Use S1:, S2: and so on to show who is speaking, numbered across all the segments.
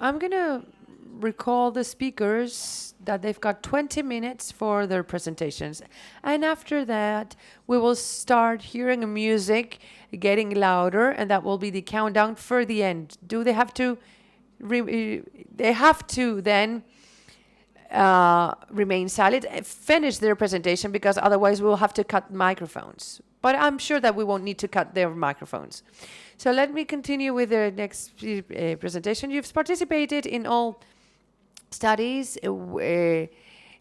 S1: I'm going to recall the speakers that they've got 20 minutes for their presentations. And after that, we will start hearing music getting louder, and that will be the countdown for the end. Do they have to? They have to then remain silent, finish their presentation, because otherwise we'll have to cut microphones. But I'm sure that we won't need to cut their microphones. So let me continue with the next presentation. You've participated in all studies, you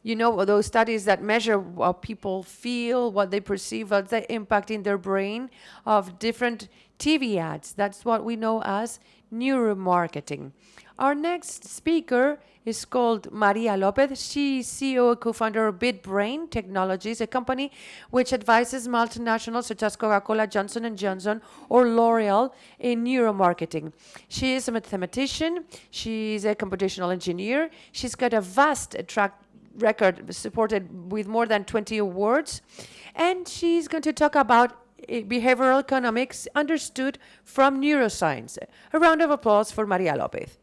S1: know, those studies that measure what people feel, what they perceive, what's the impact in their brain of different TV ads. That's what we know as neuromarketing. Our next speaker is called María López. She's CEO and co-founder of Bitbrain Technologies, a company which advises multinationals such as Coca-Cola, Johnson & Johnson, or L'Oreal in neuromarketing. She is a mathematician. She's a computational engineer. She's got a vast track record supported with more than 20 awards. And she's going to talk about behavioral economics understood from neuroscience. A round of applause for María López.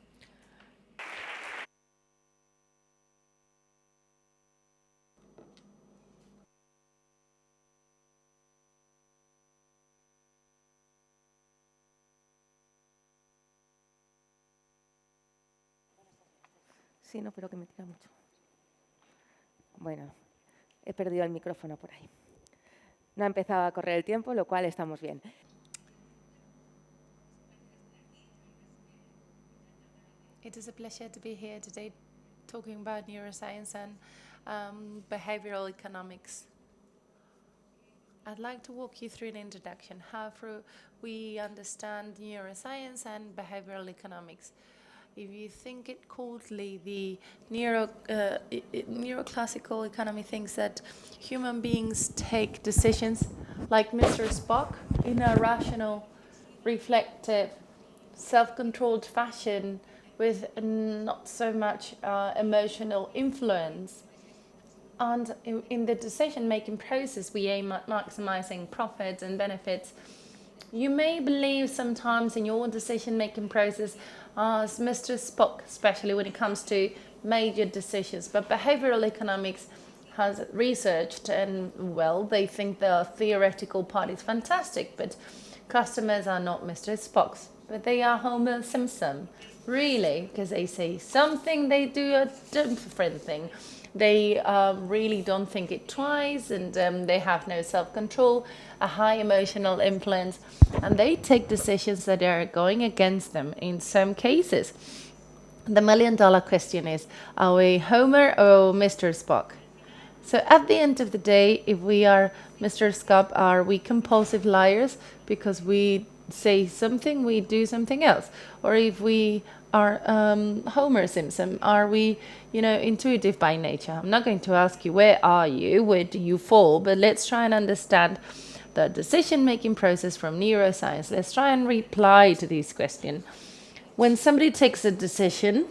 S2: Sí, no, pero que me tira mucho. Bueno, he perdido el micrófono por ahí. No ha empezado a correr el tiempo, lo cual estamos bien.
S3: It is a pleasure to be here today talking about neuroscience and behavioral economics. I'd like to walk you through an introduction, how we understand neuroscience and behavioral economics. If you think it coldly, the neuroclassical economy thinks that human beings take decisions like Mr. Spock in a rational, reflective, self-controlled fashion with not so much emotional influence. And in the decision-making process, we aim at maximizing profits and benefits. You may believe sometimes in your decision-making process as Mr. Spock, especially when it comes to major decisions. But behavioral economics has researched, and well, they think the theoretical part is fantastic, but customers are not Mr. Spocks, but they are Homer Simpson, really, because they say something, they do a different thing. They really don't think it twice, and they have no self-control, a high emotional influence, and they take decisions that are going against them in some cases. The million-dollar question is, are we Homer or Mr. Spock? So at the end of the day, if we are Mr. Spock, are we compulsive liars because we say something, we do something else? Or if we are Homer Simpson, are we, intuitive by nature? I'm not going to ask you, where are you? Where do you fall? But let's try and understand the decision-making process from neuroscience. Let's try and reply to this question. When somebody takes a decision,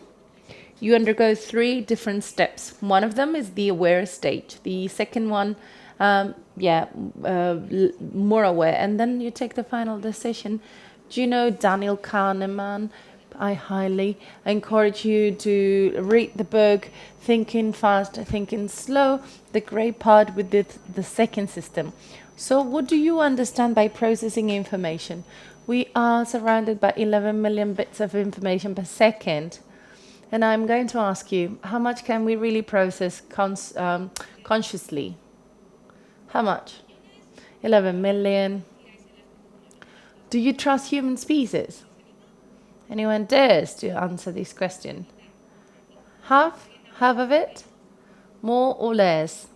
S3: you undergo 3 different steps. One of them is the aware stage. The second one, more aware. And then you take the final decision. Do you know Daniel Kahneman? I highly encourage you to read the book, Thinking Fast, Thinking Slow, the great part with the second system. So what do you understand by processing information? We are surrounded by 11 million bits of information per second. And I'm going to ask you, how much can we really process consciously? How much? 11 million. Do you trust human species? Anyone dares to answer this question? Half of it? More or less?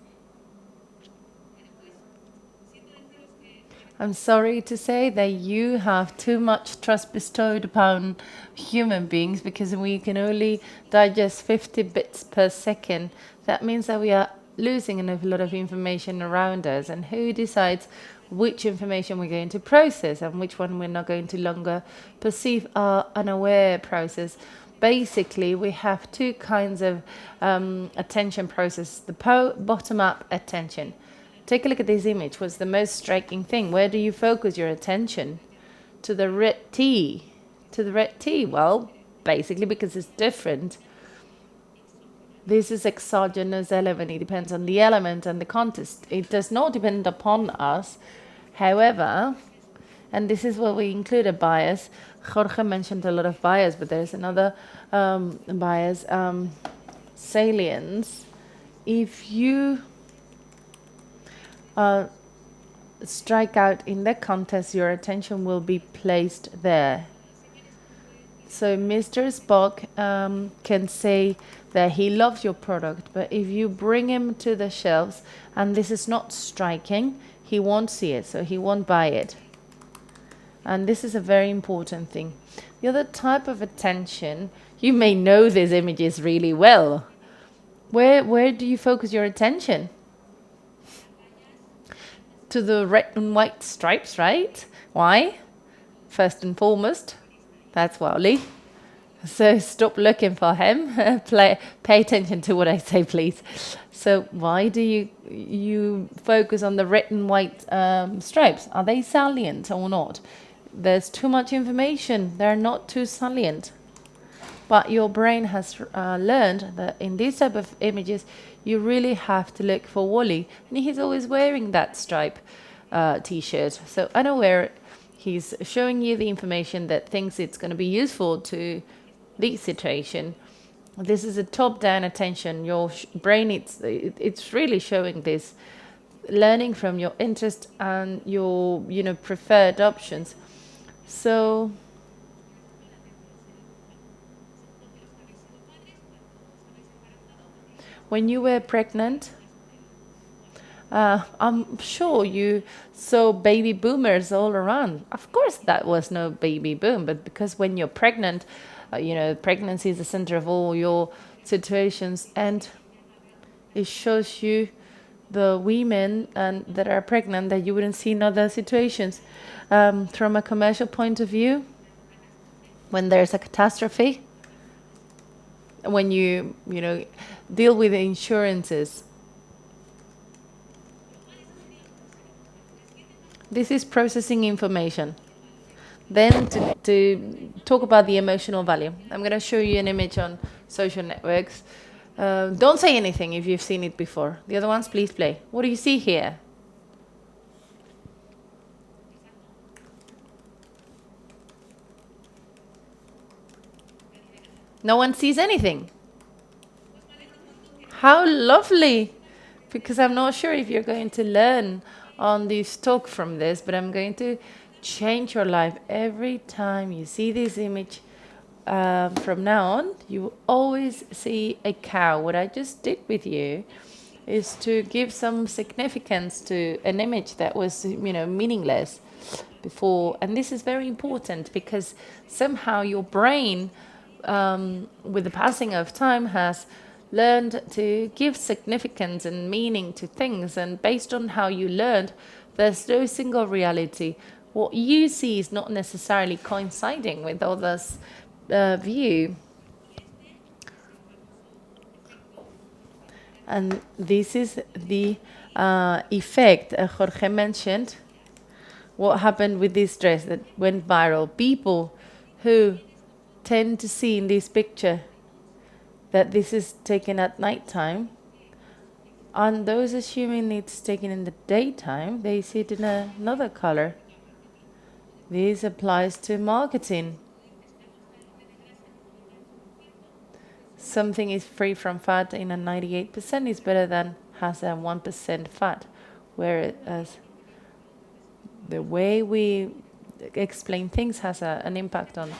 S3: I'm sorry to say that you have too much trust bestowed upon human beings, because we can only digest 50 bits per second. That means that we are losing an awful lot of information around us, and who decides which information we're going to process and which one we're not going to longer perceive our unaware process. Basically, we have 2 kinds of attention process. The bottom-up attention. Take a look at this image. What's the most striking thing? Where do you focus your attention? To the red T. To the red T. Well, basically, because it's different. This is exogenous element. It depends on the element and the context. It does not depend upon us. However, and this is where we include a bias. Jorge mentioned a lot of bias, but there's another bias, salience. If you strike out in the context, your attention will be placed there. So Mr. Spock can say that he loves your product, but if you bring him to the shelves and this is not striking, he won't see it, so he won't buy it. And this is a very important thing. The other type of attention, you may know these images really well. Where do you focus your attention? To the red and white stripes, right? Why? First and foremost, that's Wally. So stop looking for him. Pay attention to what I say, please. So why do you focus on the red and white stripes? Are they salient or not? There's too much information. They're not too salient. But your brain has learned that in these type of images, you really have to look for Wally. And he's always wearing that stripe t-shirt. So unaware, he's showing you the information that thinks it's going to be useful to the situation. This is a top-down attention. Your brain, it's really showing this, learning from your interest and your preferred options. So when you were pregnant, I'm sure you saw baby boomers all around. Of course, that was no baby boom, but because when you're pregnant, pregnancy is the center of all your situations, and it shows you the women that are pregnant that you wouldn't see in other situations. From a commercial point of view, when there's a catastrophe, when you deal with insurances, this is processing information. Then to talk about the emotional value, I'm going to show you an image on social networks. Don't say anything if you've seen it before. The other ones, please play. What do you see here? No one sees anything. How lovely! Because I'm not sure if you're going to learn on this talk from this, but I'm going to change your life. Every time you see this image, from now on, you will always see a cow. What I just did with you is to give some significance to an image that was, meaningless before. And this is very important because somehow your brain, with the passing of time, has learned to give significance and meaning to things. And based on how you learned, there's no single reality. What you see is not necessarily coinciding with others' view. And this is the effect Jorge mentioned. What happened with this dress that went viral? People who tend to see in this picture that this is taken at nighttime, and those assuming it's taken in the daytime, they see it in another color. This applies to marketing. Something is free from fat in a 98% is better than has a 1% fat, whereas the way we explain things has an impact on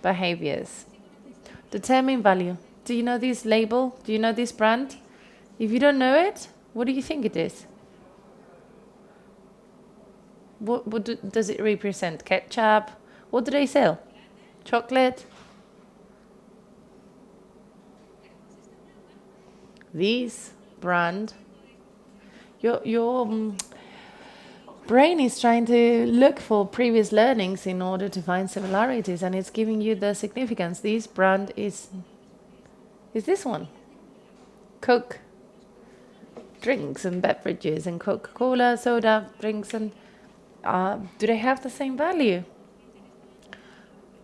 S3: behaviors. Determine value. Do you know this label? Do you know this brand? If you don't know it, what do you think it is? What does it represent? Ketchup? What do they sell? Chocolate? This brand, your brain is trying to look for previous learnings in order to find similarities, and it's giving you the significance. This brand is this one. Coke, drinks and beverages, and Coca-Cola, soda, drinks, and do they have the same value?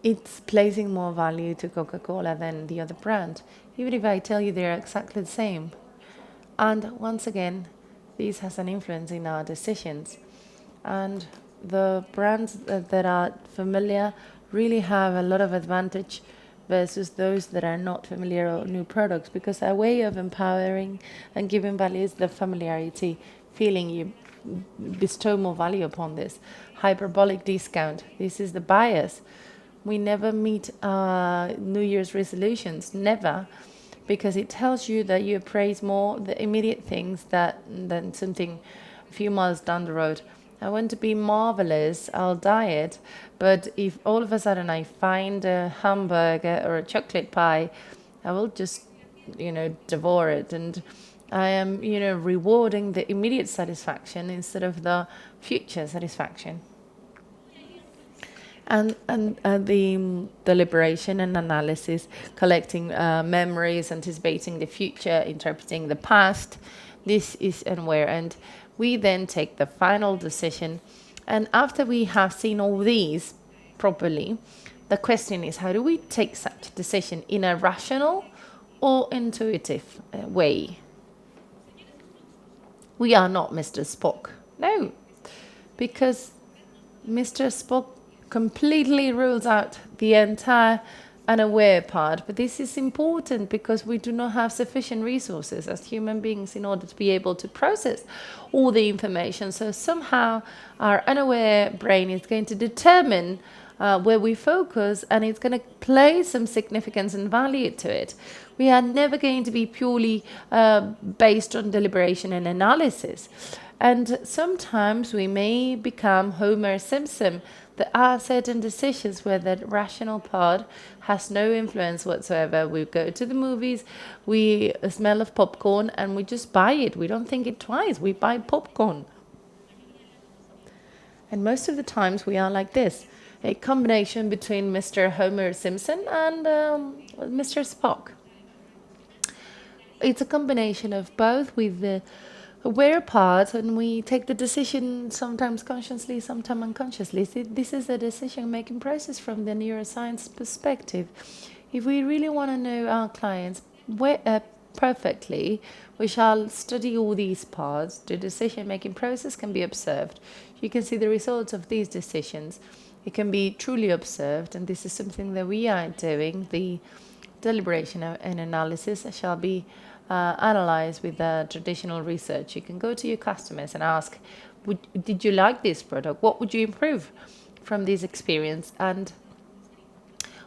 S3: it's placing more value to Coca-Cola than the other brand, even if I tell you they're exactly the same. And once again, this has an influence in our decisions. And the brands that are familiar really have a lot of advantage versus those that are not familiar or new products, because a way of empowering and giving value is the familiarity, feeling you bestow more value upon this. Hyperbolic discount, this is the bias. We never meet New Year's resolutions, never, because it tells you that you appraise more the immediate things than something a few miles down the road. I want to be marvelous, I'll diet, but if all of a sudden I find a hamburger or a chocolate pie, I will just, devour it. And I am, rewarding the immediate satisfaction instead of the future satisfaction. And the deliberation and analysis, collecting memories, anticipating the future, interpreting the past, this is unaware. And we then take the final decision. And after we have seen all these properly, the question is, how do we take such a decision in a rational or intuitive way? We are not Mr. Spock. No, because Mr. Spock completely rules out the entire unaware part. But this is important because we do not have sufficient resources as human beings in order to be able to process all the information. So somehow our unaware brain is going to determine where we focus, and it's going to place some significance and value to it. We are never going to be purely based on deliberation and analysis. And sometimes we may become Homer Simpson. There are certain decisions where the rational part has no influence whatsoever. We go to the movies, we smell of popcorn, and we just buy it. We don't think it twice. We buy popcorn. And most of the times we are like this, a combination between Mr. Homer Simpson and Mr. Spock. It's a combination of both with the aware part, and we take the decision sometimes consciously, sometimes unconsciously. This is a decision-making process from the neuroscience perspective. If we really want to know our clients perfectly, we shall study all these parts. The decision-making process can be observed. You can see the results of these decisions. It can be truly observed, and this is something that we are doing. The deliberation and analysis shall be analyzed with traditional research. You can go to your customers and ask, did you like this product? What would you improve from this experience? And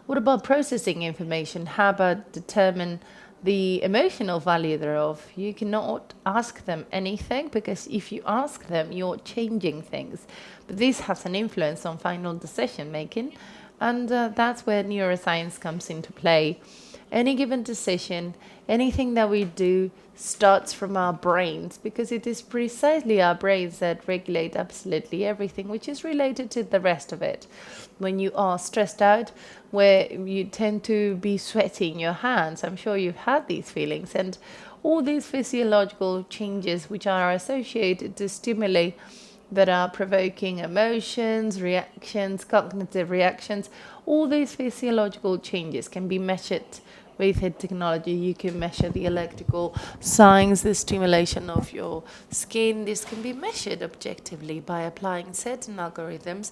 S3: what about processing information? How about determine the emotional value thereof? You cannot ask them anything, because if you ask them, you're changing things. But this has an influence on final decision making, and that's where neuroscience comes into play. Any given decision, anything that we do starts from our brains, because it is precisely our brains that regulate absolutely everything, which is related to the rest of it. When you are stressed out, where you tend to be sweating your hands, I'm sure you've had these feelings, and all these physiological changes which are associated to stimuli that are provoking emotions, reactions, cognitive reactions, all these physiological changes can be measured with technology. You can measure the electrical signs, the stimulation of your skin. This can be measured objectively by applying certain algorithms.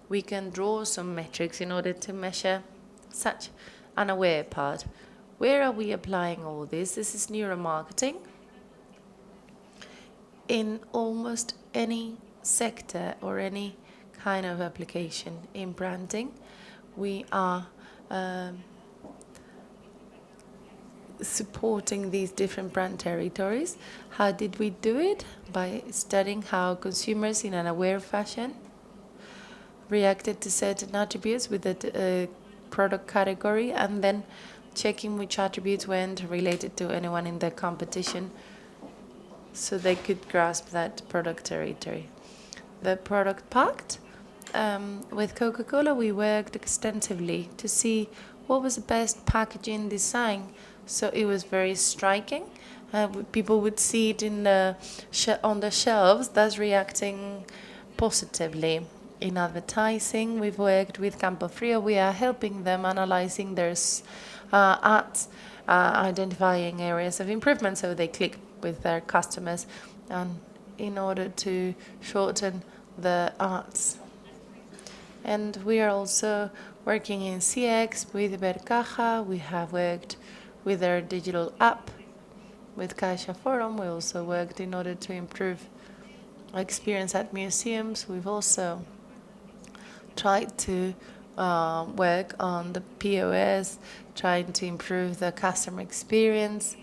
S3: We can draw some metrics in order to measure such an aware part. Where are we applying all this? This is neuromarketing. In almost any sector or any kind of application in branding, we are supporting these different brand territories. How did we do it? By studying how consumers in an aware fashion reacted to certain attributes with the product category, and then checking which attributes weren't related to anyone in the competition, so they could grasp that product territory. The product pact, with Coca-Cola, we worked extensively to see what was the best packaging design. So it was very striking. People would see it in on the shelves, thus reacting positively. in advertising. We've worked with Campo Frio. We are helping them analyzing their ads, identifying areas of improvement so they click with their customers, and in order to shorten the ads. And we are also working in CX with Vercaja. We have worked with their digital app. With Caixa Forum, we also worked in order to improve experience at museums. We've also tried to work on the POS, trying to improve the customer experience.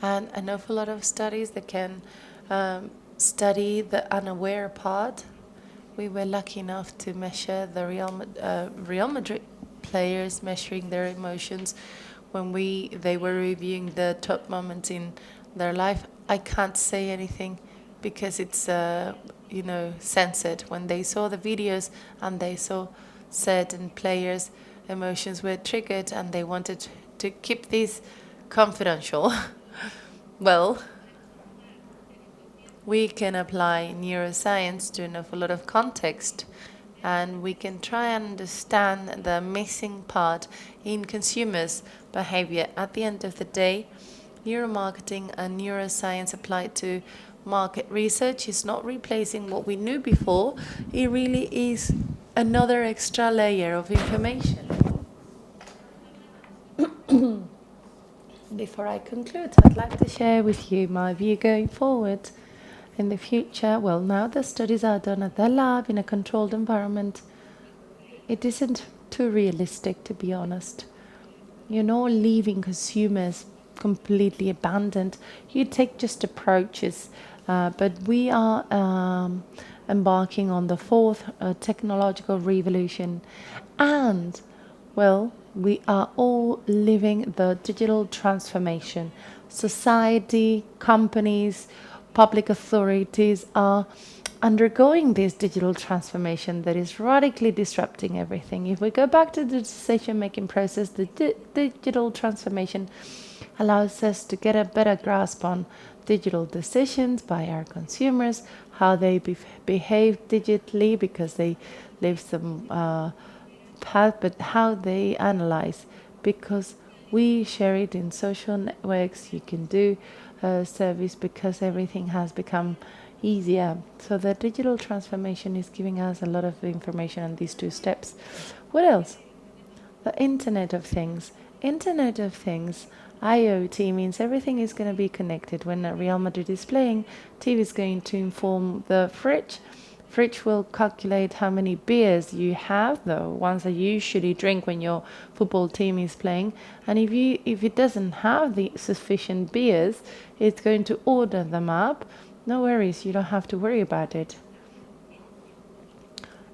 S3: And an awful lot of studies that can study the unaware part. We were lucky enough to measure the Real Madrid players measuring their emotions when they were reviewing the top moments in their life. I can't say anything because it's censored. When they saw the videos and they saw certain players' emotions were triggered and they wanted to keep this confidential. Well, we can apply neuroscience to an awful lot of context, and we can try and understand the missing part in consumers' behavior. At the end of the day, neuromarketing and neuroscience applied to market research is not replacing what we knew before. It really is another extra layer of information. Before I conclude, I'd like to share with you my view going forward. In the future, well, now the studies are done at the lab in a controlled environment. It isn't too realistic, to be honest. You're not leaving consumers completely abandoned. You take just approaches, but we are embarking on the fourth technological revolution, and well, we are all living the digital transformation. Society, companies, public authorities are undergoing this digital transformation that is radically disrupting everything. If we go back to the decision-making process, the digital transformation allows us to get a better grasp on digital decisions by our consumers, how they behave digitally because they live some path, but how they analyze, because we share it in social networks. You can do service because everything has become easier. So the digital transformation is giving us a lot of information on these two steps. What else? The Internet of Things. Internet of Things, IoT, means everything is going to be connected. When Real Madrid is playing, TV is going to inform the fridge. Fridge will calculate how many beers you have, the ones that you usually drink when your football team is playing. And if it doesn't have the sufficient beers, it's going to order them up. No worries, you don't have to worry about it.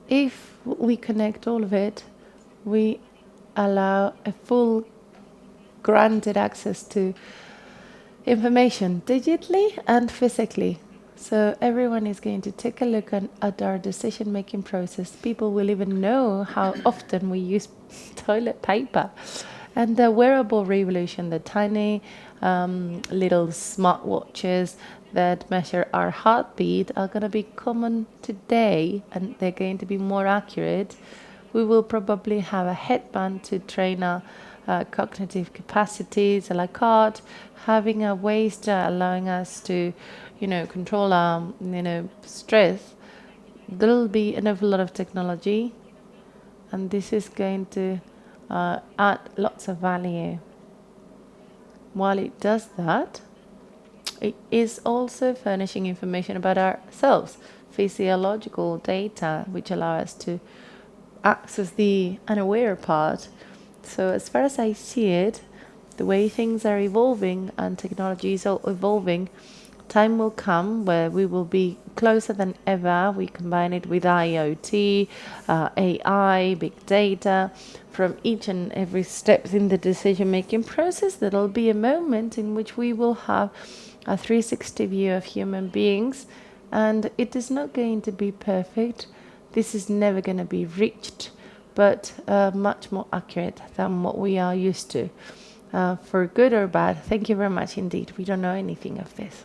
S3: If we connect all of it, we allow a full granted access to information digitally and physically. So everyone is going to take a look at our decision-making process. People will even know how often we use toilet paper. And the wearable revolution, the tiny little smartwatches that measure our heartbeat are going to be common today, and they're going to be more accurate. We will probably have a headband to train our cognitive capacities a la carte, having a waist allowing us to, control our, stress. There'll be an awful lot of technology, and this is going to add lots of value. While it does that, it is also furnishing information about ourselves, physiological data, which allow us to access the unaware part. So as far as I see it, the way things are evolving and technology is evolving, time will come where we will be closer than ever. We combine it with IoT, AI, big data. From each and every step in the decision-making process, there'll be a moment in which we will have a 360 view of human beings, and it is not going to be perfect. This is never going to be reached, but much more accurate than what we are used to. For good or bad, thank you very much indeed. We don't know anything of this.